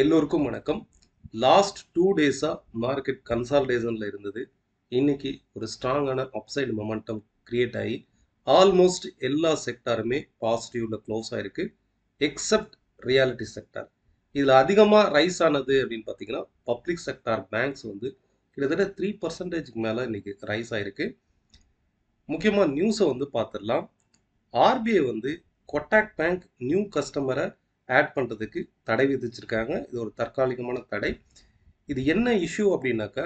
எல்லோருக்கும் வணக்கம். Last 2 டேஸா market கன்சாலிடேஷன்ல இருந்தது. இன்னைக்கு ஒரு ஸ்ட்ராங்கான அப்சைடு மொமெண்டம் கிரியேட் ஆகி ஆல்மோஸ்ட் எல்லா செக்டாருமே பாசிட்டிவ்ல க்ளோஸ் ஆயிருக்கு. Accept reality sector. இதில் அதிகமாக ரைஸ் ஆனது அப்படின்னு பார்த்தீங்கன்னா பப்ளிக் செக்டார் பேங்க்ஸ் வந்து கிட்டத்தட்ட 3% மேலே இன்னைக்கு ரைஸ் ஆயிருக்கு. முக்கியமாக நியூஸை வந்து பார்த்துடலாம். ஆர்பிஐ வந்து கொட்டாக் பேங்க் நியூ கஸ்டமரை ஆட் பண்ணுறதுக்கு தடை விதிச்சிருக்காங்க. இது ஒரு தற்காலிகமான தடை. இது என்ன இஷ்யூ அப்படின்னாக்கா,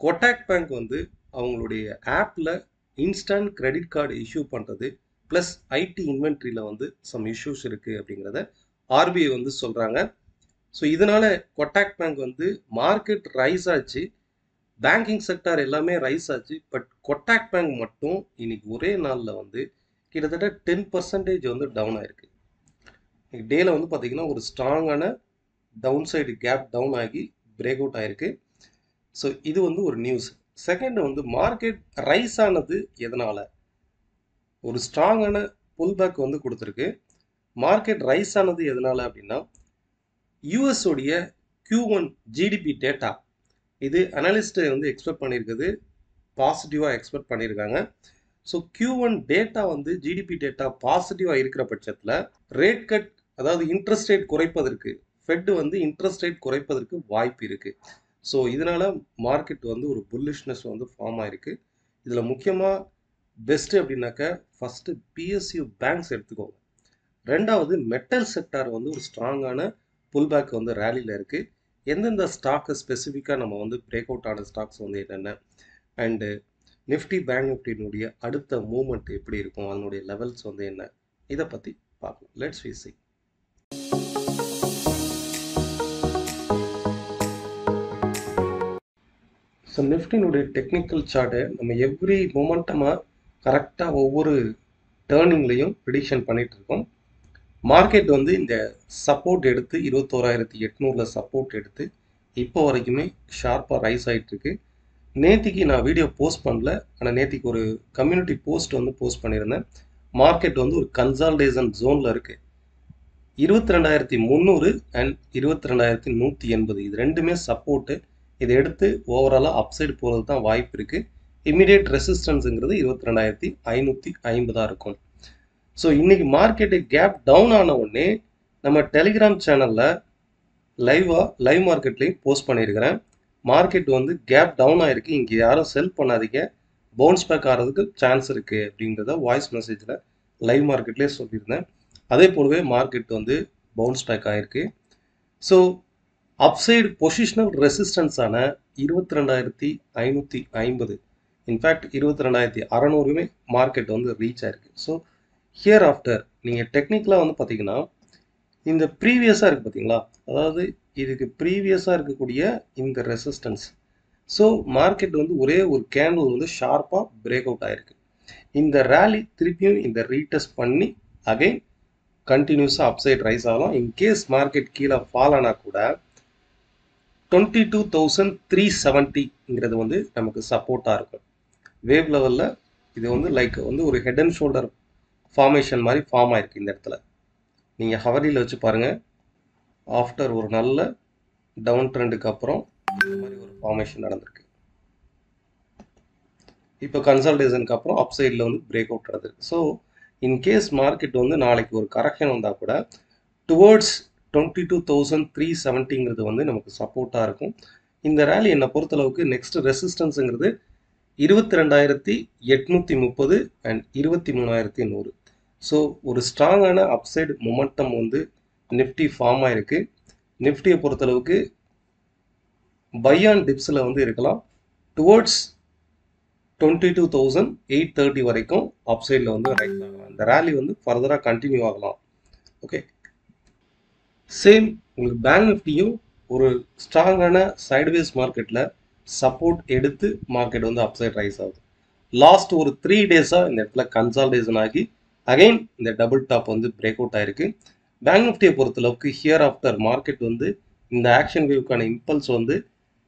கொட்டாக் பேங்க் வந்து அவங்களுடைய ஆப்பில் இன்ஸ்டன்ட் கிரெடிட் கார்டு இஷ்யூ பண்ணுறது ப்ளஸ் ஐடி இன்வென்ட்ரியில் வந்து சம் இஷ்யூஸ் இருக்குது அப்படிங்கிறத ஆர்பிஐ வந்து சொல்கிறாங்க. ஸோ இதனால் கொட்டாக் பேங்க் வந்து மார்க்கெட் ரைஸ் ஆச்சு, பேங்கிங் செக்டார் எல்லாமே ரைஸ் ஆச்சு. பட் கொட்டாக் பேங்க் மட்டும் இன்னைக்கு ஒரே நாளில் வந்து கிட்டத்தட்ட 10% வந்து டவுன் ஆயிருக்கு. டேல வந்து பார்த்தீங்கன்னா ஒரு ஸ்ட்ராங்கான டவுன் சைடு கேப் டவுன் ஆகி பிரேக் அவுட் ஆயிருக்கு. ஸோ இது வந்து ஒரு நியூஸ். செகண்ட் வந்து மார்க்கெட் ரைஸ் ஆனது எதனால? ஒரு ஸ்ட்ராங்கான புல் பேக் வந்து கொடுத்துருக்கு. மார்க்கெட் ரைஸ் ஆனது எதனால அப்படின்னா, யூஎஸ் உடைய Q1 ஜிடிபி டேட்டா இது அனலிஸ்ட் வந்து எக்ஸ்பெக்ட் பண்ணியிருக்குது, பாசிட்டிவாக எக்ஸ்பெக்ட் பண்ணியிருக்காங்க. ஸோ Q1 டேட்டா வந்து ஜிடிபி டேட்டா பாசிட்டிவாக இருக்கிற பட்சத்தில் ரேட் கட், அதாவது இன்ட்ரெஸ்ட் ரேட் குறைப்பதற்கு ஃபெட் வந்து இன்ட்ரெஸ்ட் ரேட் குறைப்பதற்கு வாய்ப்பு இருக்குது. ஸோ இதனால் மார்க்கெட் வந்து ஒரு புல்லிஷ்னஸ் வந்து ஃபார்ம் ஆயிருக்கு. இதில் முக்கியமாக பெஸ்ட்டு அப்படின்னாக்கா ஃபஸ்ட்டு பிஎஸ்யூ பேங்க்ஸ் எடுத்துக்கோங்க. ரெண்டாவது மெட்டல் செக்டார் வந்து ஒரு ஸ்ட்ராங்கான புல் பேக் வந்து ரேலியில் இருக்குது. எந்தெந்த ஸ்டாக்கை ஸ்பெசிஃபிக்காக நம்ம வந்து பிரேக் அவுட் ஆன ஸ்டாக்ஸ் வந்து என்னென்ன, அண்டு நிஃப்டி பேங்க் நிஃப்டினுடைய அடுத்த மூவ்மெண்ட் எப்படி இருக்கும், அதனுடைய லெவல்ஸ் வந்து என்ன, இதை பற்றி பார்க்கலாம். Let's we see. ஸோ நிஃப்டினுடைய டெக்னிக்கல் சார்ட்டை நம்ம எவ்ரி மொமெண்டமாக கரெக்டாக ஒவ்வொரு டேர்னிங்லையும் ப்ரிடிக்ஷன் பண்ணிட்டு இருக்கோம். மார்க்கெட் வந்து இந்த சப்போர்ட் எடுத்து 21,800 சப்போர்ட் எடுத்து இப்போ வரைக்குமே ஷார்ப்பாக ரைஸ் ஆகிட்டுருக்கு. நேத்திக்கு நான் வீடியோ போஸ்ட் பண்ணல, ஆனால் நேத்திக்கு ஒரு கம்யூனிட்டி போஸ்ட் வந்து போஸ்ட் பண்ணியிருந்தேன். மார்க்கெட் வந்து ஒரு கன்சால்டேஷன் ஜோனில் இருக்குது. 22,300 அண்ட் 22,180 இது ரெண்டுமே சப்போர்ட்டு. இதை எடுத்து ஓவராலாக அப்சைடு போகிறது தான் வாய்ப்பு இருக்குது. இமீடியட் ரெசிஸ்டன்ஸுங்கிறது 22,550 இருக்கும். ஸோ இன்றைக்கி மார்க்கெட்டு கேப் டவுன் ஆன உடனே நம்ம டெலிகிராம் சேனலில் லைவ் மார்க்கெட்லேயும் போஸ்ட் பண்ணியிருக்கிறேன். மார்க்கெட் வந்து கேப் டவுன் ஆகிருக்கு, இங்கே யாரும் செல் பண்ணாதீங்க, பவுன்ஸ் பேக் ஆகிறதுக்கு சான்ஸ் இருக்குது அப்படிங்கிறத வாய்ஸ் மெசேஜில் லைவ் மார்க்கெட்லேயே சொல்லியிருந்தேன். அதே போலவே மார்க்கெட் வந்து பவுன்ஸ் பேக் ஆகிருக்கு. ஸோ அப்சைடு பொசிஷனல் ரெசிஸ்டன்ஸான 22,550, இன்ஃபேக்ட் 22,600மே மார்க்கெட் வந்து ரீச் ஆயிருக்கு. ஸோ ஹியர் ஆஃப்டர் நீங்கள் டெக்னிக்கலாக வந்து பார்த்தீங்கன்னா இந்த ப்ரீவியஸாக இருக்குது பார்த்தீங்களா, அதாவது இதுக்கு ப்ரீவியஸாக இருக்கக்கூடிய இந்த ரெசிஸ்டன்ஸ். ஸோ மார்க்கெட் வந்து ஒரே ஒரு கேண்டில் வந்து ஷார்ப்பாக பிரேக் அவுட் ஆகிருக்கு. இந்த ரேலி திருப்பியும் இந்த ரீடெஸ்ட் பண்ணி அகைன் கண்டினியூஸாக அப்சைட் ரைஸ் ஆகலாம். இன்கேஸ் மார்க்கெட் கீழே ஃபால் ஆனால் கூட 22,370ங்கிறது வந்து நமக்கு சப்போர்ட்டாக இருக்கும். வேவ் லெவலில் இது வந்து லைக் வந்து ஒரு ஹெட் அண்ட் ஷோல்டர் ஃபார்மேஷன் மாதிரி ஃபார்ம் ஆயிருக்கு. இந்த இடத்துல நீங்கள் ஹவரியில் வச்சு பாருங்கள். ஆஃப்டர் ஒரு நல்ல டவுன் ட்ரெண்டுக்கு அப்புறம் இந்த மாதிரி ஒரு ஃபார்மேஷன் நடந்திருக்கு. இப்போ கன்சல்டேஷனுக்கு அப்புறம் அப்சைடில் வந்து பிரேக் அவுட் நடந்திருக்கு. ஸோ இன்கேஸ் மார்க்கெட் வந்து நாளைக்கு ஒரு கரெக்ஷன் வந்தால் கூட டுவர்ட்ஸ் 22,370ங்கிறது வந்து நமக்கு சப்போர்ட்டாக இருக்கும். இந்த ரேலி என்னை பொறுத்தளவுக்கு நெக்ஸ்ட் ரெசிஸ்டன்ஸுங்கிறது 22,830 அண்ட் 23,100. ஸோ ஒரு ஸ்ட்ராங்கான அப்சைடு மொமெண்டம் வந்து நிஃப்டி ஃபார்ம் ஆயிருக்கு. நிஃப்டியை பொறுத்தளவுக்கு பை ஆன் டிப்ஸில் வந்து இருக்கலாம். டுவர்ட்ஸ் 22,830 வரைக்கும் அப்சைடில் வந்து ரைஸ் ஆகலாம். இந்த ரேலி வந்து ஃபர்தராக கண்டினியூ ஆகலாம். ஓகே, சேம் உங்களுக்கு பேங்க் நிஃப்டியும் ஒரு ஸ்ட்ராங்கான சைட்வேஸ் மார்க்கெட்டில் சப்போர்ட் எடுத்து மார்க்கெட் வந்து அப்சைட் ரைஸ் ஆகுது. லாஸ்ட் ஒரு 3 டேஸாக இந்த இடத்துல கன்சால்டேஷன் ஆகி அகைன் இந்த டபுள் டாப் வந்து பிரேக் அவுட் ஆயிருக்கு. பேங்க் நிஃப்டியை பொறுத்தளவுக்கு ஹியர் ஆஃப்டர் மார்க்கெட் வந்து இந்த ஆக்ஷன் வேவ்க்கான இம்பல்ஸ் வந்து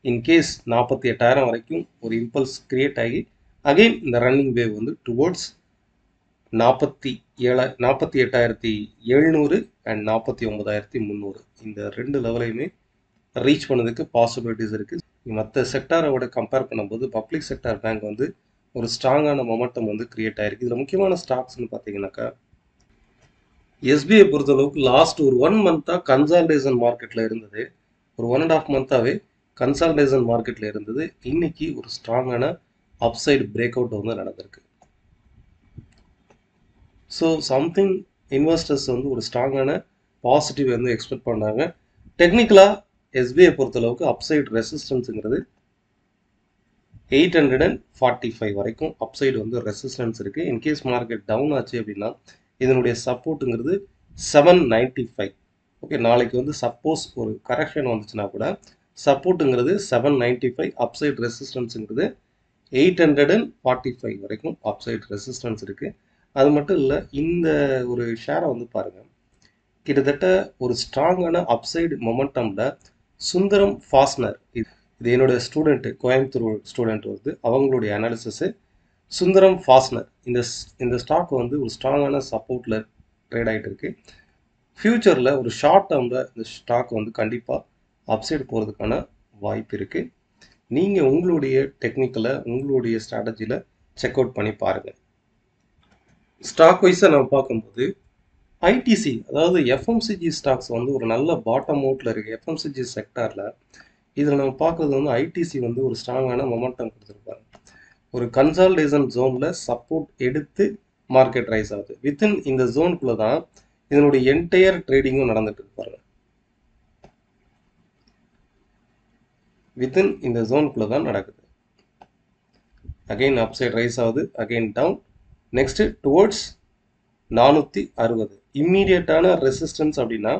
இன்கேஸ் 48,000 வரைக்கும் ஒரு இம்பல்ஸ் கிரியேட் ஆகி அகைன் இந்த ரன்னிங் வேவ் வந்து டுவோர்ட்ஸ் 48,700 அண்ட் 49,300 இந்த ரெண்டு லெவலையுமே ரீச் பண்ணதுக்கு பாசிபிலிட்டிஸ் இருக்குது. மற்ற செக்டாரோட கம்பேர் பண்ணும்போது பப்ளிக் செக்டார் பேங்க் வந்து ஒரு ஸ்ட்ராங்கான மொமெண்டம் வந்து கிரியேட் ஆயிருக்கு. இதில் முக்கியமான ஸ்டாக்ஸ்னு பார்த்தீங்கன்னாக்கா எஸ்பிஐ பொறுத்தளவுக்கு லாஸ்ட் ஒரு 1 மந்த்தாக கன்சால்டேஷன் மார்க்கெட்டில் இருந்தது. ஒரு 1.5 மந்த்தாகவே கன்சால்டேஷன் மார்க்கெட்டில் இருந்தது. இன்னைக்கு ஒரு ஸ்ட்ராங்கான அப்சைடு பிரேக் அவுட் வந்து நடந்திருக்கு. ஸோ சம்திங் இன்வெஸ்டர்ஸ் வந்து ஒரு ஸ்ட்ராங்கான பாசிட்டிவ் வந்து எக்ஸ்பெக்ட் பண்ணாங்க. டெக்னிக்கலாக எஸ்பிஐ பொறுத்தளவுக்கு அப்சைடு ரெசிஸ்டன்ஸுங்கிறது 845 வரைக்கும் அப்சைடு வந்து ரெசிஸ்டன்ஸ் இருக்குது. இன்கேஸ் மார்க்கெட் டவுன் ஆச்சு அப்படின்னா இதனுடைய சப்போர்ட்டுங்கிறது 795. ஓகே, நாளைக்கு வந்து சப்போஸ் ஒரு கரெக்ஷன் வந்துச்சுன்னா கூட சப்போர்ட்டுங்கிறது 795, அப்சைடு ரெசிஸ்டன்ஸுங்கிறது 845 வரைக்கும் அப்சைடு ரெசிஸ்டன்ஸ் இருக்குது. அது மட்டும் இல்லை, இந்த ஒரு ஷேரை வந்து பாருங்கள், கிட்டத்தட்ட ஒரு ஸ்ட்ராங்கான அப்சைடு மொமெண்டமில் சுந்தரம் ஃபாஸ்னர், இது என்னுடைய ஸ்டூடெண்ட்டு, கோயம்புத்தூர் ஸ்டூடெண்ட் வந்து அவங்களுடைய அனாலிசிஸு. சுந்தரம் ஃபாஸ்னர் இந்த ஸ்டாக் வந்து ஒரு ஸ்ட்ராங்கான சப்போர்ட்டில் ட்ரேட் ஆகிட்டு இருக்கு. ஃப்யூச்சரில் ஒரு ஷார்ட் டேர்மில் இந்த ஸ்டாக் வந்து கண்டிப்பாக அப்சைடு போகிறதுக்கான வாய்ப்பு இருக்குது. நீங்கள் உங்களுடைய டெக்னிக்கலை உங்களுடைய ஸ்ட்ராட்டஜியில் செக் அவுட் பண்ணி பாருங்கள். ஸ்டாக் வைஸாக நம்ம பார்க்கும்போது ஐடிசி, அதாவது எஃப்எம்சிஜி ஸ்டாக்ஸ் வந்து ஒரு நல்ல பாட்டம் அவுட்டில் இருக்குது. எஃப்எம்சிஜி செக்டாரில் இதில் நம்ம பார்க்குறது வந்து ஐடிசி வந்து ஒரு ஸ்ட்ராங்கான மொமெண்டம் கொடுத்துருப்பாங்க. ஒரு கன்சால்டேஷன் ஜோனில் சப்போர்ட் எடுத்து மார்க்கெட் ரைஸ் ஆகுது. வித்தின் இந்த ஜோனுக்குள்ளே தான் இதனுடைய என்டையர் ட்ரேடிங்கும் நடந்துட்டு இருப்பாங்க. வித்தின் இந்த ஜோனுக்குள்ளே தான் நடக்குது. அகெயின் அப்சைட் ரைஸ் ஆகுது, அகெயின் டவுன், நெக்ஸ்ட்டு டுவோர்ட்ஸ் 460. இம்மீடியட்டான ரெசிஸ்டன்ஸ் அப்படின்னா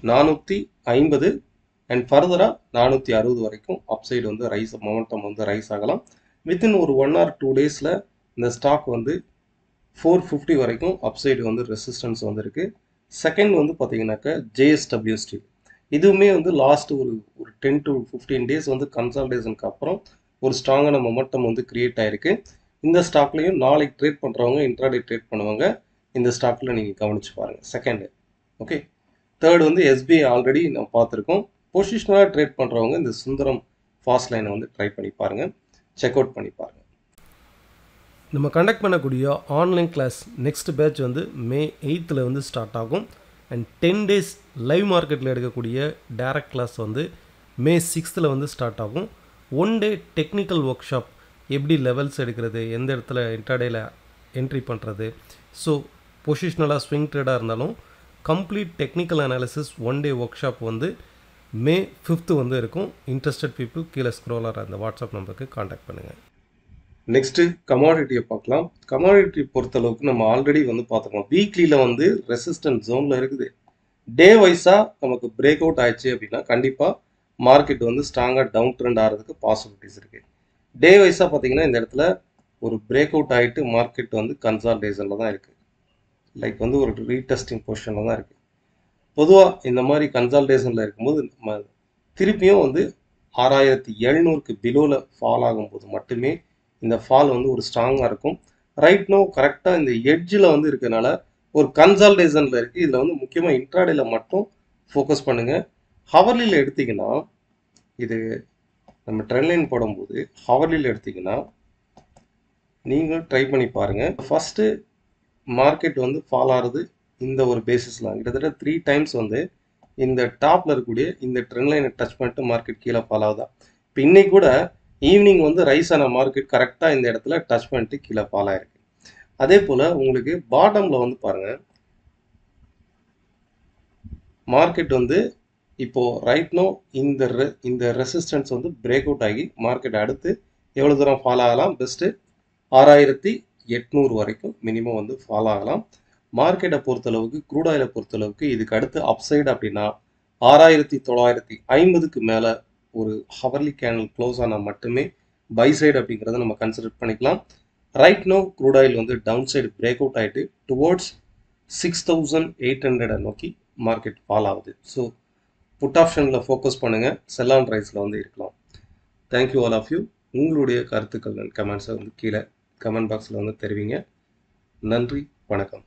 450 அண்ட் ஃபர்தராக 460 வரைக்கும் அப்சைடு வந்து ரைஸ் மொமெண்டம் வந்து ரைஸ் ஆகலாம். வித்தின் ஒரு 1 or 2 டேஸில் இந்த ஸ்டாக் வந்து 450 வரைக்கும் அப்சைடு வந்து ரெசிஸ்டன்ஸ் வந்துருக்கு. செகண்ட் வந்து பார்த்தீங்கன்னாக்கா ஜேஎஸ்டபிள்யூ ஸ்டீல், இதுவுமே வந்து லாஸ்ட் ஒரு 10 to 15 டேஸ் வந்து கன்சால்டேஷனுக்கு அப்புறம் ஒரு ஸ்ட்ராங்கான மொமெண்டம் வந்து கிரியேட் ஆகிருக்கு. இந்த ஸ்டாக்லையும் நாளைக்கு ட்ரேட் பண்ணுறவங்க இன்ட்ராடே ட்ரேட் பண்ணுவாங்க. இந்த ஸ்டாக்கில் நீங்கள் கவனிச்சு பாருங்கள். செகண்டு. ஓகே, தேர்ட் வந்து எஸ்பிஐ ஆல்ரெடி நம்ம பார்த்துருக்கோம். பொசிஷனலாக ட்ரேட் பண்ணுறவங்க இந்த சுந்தரம் ஃபாஸ்ட் லைனை வந்து ட்ரை பண்ணி பாருங்கள், செக் அவுட் பண்ணி பாருங்கள். நம்ம கண்டக்ட் பண்ணக்கூடிய ஆன்லைன் கிளாஸ் நெக்ஸ்ட் பேட்ச் வந்து May 8th வந்து ஸ்டார்ட் ஆகும். அண்ட் 10 days லைவ் மார்க்கெட்டில் எடுக்கக்கூடிய டைரக்ட் கிளாஸ் வந்து May 6th வந்து ஸ்டார்ட் ஆகும். 1 day டெக்னிக்கல் ஒர்க் ஷாப், எப்படி லெவல்ஸ் எடுக்கிறது, எந்த இடத்துல இன்ட்ராடேயில் என்ட்ரி பண்ணுறது, ஸோ பொசிஷனலாக ஸ்விங் ட்ரேடாக இருந்தாலும் complete technical analysis 1 day work shop வந்து May 5th வந்து இருக்கும். இன்ட்ரெஸ்டட் பீப்புள் கீழே ஸ்க்ரோலர் அந்த வாட்ஸ்அப் நம்பருக்கு காண்டாக்ட் பண்ணுங்கள். நெக்ஸ்ட்டு கமாடிட்டியை பார்க்கலாம். கமாடிட்டி பொறுத்தளவுக்கு நம்ம ஆல்ரெடி வந்து பார்த்துக்கலாம். வீக்லியில் வந்து ரெசிஸ்டன்ஸ் ஜோனில் இருக்குது. டே வைஸாக நமக்கு பிரேக் அவுட் ஆயிடுச்சு அப்படின்னா கண்டிப்பாக மார்க்கெட் வந்து ஸ்ட்ராங்காக டவுன் ட்ரெண்ட் ஆகிறதுக்கு பாசிபிலிட்டிஸ் இருக்குது. டே வைஸாக பார்த்தீங்கன்னா இந்த இடத்துல ஒரு பிரேக் அவுட் ஆகிட்டு மார்க்கெட் வந்து கன்சால்டேஷனில் தான் இருக்குது. லைக் வந்து ஒரு ரீடெஸ்டிங் பொசிஷனில் தான் இருக்குது. பொதுவாக இந்த மாதிரி கன்சால்டேஷனில் இருக்கும்போது நம்ம திருப்பியும் வந்து 6700க்கு பிலோவில் ஃபால் ஆகும்போது மட்டுமே இந்த ஃபால் வந்து ஒரு ஸ்ட்ராங்காக இருக்கும். ரைட் நோ கரெக்டாக இந்த எட்ஜில் வந்து இருக்கிறதுனால ஒரு கன்சால்டேஷனில் இருக்குது. இதில் வந்து முக்கியமாக இன்ட்ராடேல மட்டும் ஃபோக்கஸ் பண்ணுங்கள். ஹவர்லியில் எடுத்திங்கன்னா, இது நம்ம ட்ரெண்ட் லைன் போடும்போது ஹவர்லியில் எடுத்திங்கன்னா நீங்கள் ட்ரை பண்ணி பாருங்கள். ஃபஸ்ட்டு மார்க்கெட் வந்து ஃபால் ஆகிறது இந்த ஒரு பேசிஸில் கிட்டத்தட்ட 3 times வந்து இந்த டாப்பில் இருக்கக்கூடிய இந்த ட்ரெண்ட் லைனை டச் பண்ணிட்டு மார்க்கெட் கீழே ஃபால் ஆகுதா. இப்போ இன்னைக்கு கூட ஈவினிங் வந்து ரைஸ் ஆன மார்க்கெட் கரெக்டாக இந்த இடத்துல டச் பண்ணிட்டு கீழே ஃபால் ஆகிருக்கு. அதே போல் உங்களுக்கு பாட்டமில் வந்து பாருங்கள், மார்க்கெட் வந்து இப்போது ரைட் நோ இந்த ரெசிஸ்டன்ஸ் வந்து பிரேக் அவுட் ஆகி மார்க்கெட் அடுத்து எவ்வளோ தூரம் ஃபால் ஆகலாம், பெஸ்ட்டு 6800 வரைக்கும் மினிமம் வந்து ஃபால் ஆகலாம். மார்க்கெட்டை பொறுத்தளவுக்கு, க்ரூட் ஆயிலை பொறுத்தளவுக்கு இதுக்கு அடுத்து அப்சைடு அப்படின்னா 6950க்கு மேலே ஒரு ஹவர்லி கேண்டில் க்ளோஸ் ஆனால் மட்டுமே பை சைடு அப்படிங்கிறத நம்ம கன்சிடர் பண்ணிக்கலாம். ரைட் நோ க்ரூட் ஆயில் வந்து டவுன் சைடு பிரேக் அவுட் ஆகிட்டு டுவோர்ட்ஸ் 6800 நோக்கி மார்க்கெட் ஃபால் ஆகுது. ஸோ புட் ஆப்ஷனில் ஃபோக்கஸ் பண்ணுங்கள், செல் ஆன் ரைஸில் வந்து இருக்கலாம். Thank you all of you. உங்களுடைய கருத்துக்கள் அண்ட் கமெண்ட்ஸை வந்து கீழே கமெண்ட் பாக்ஸில் வந்து தெரிவிங்க. நன்றி, வணக்கம்.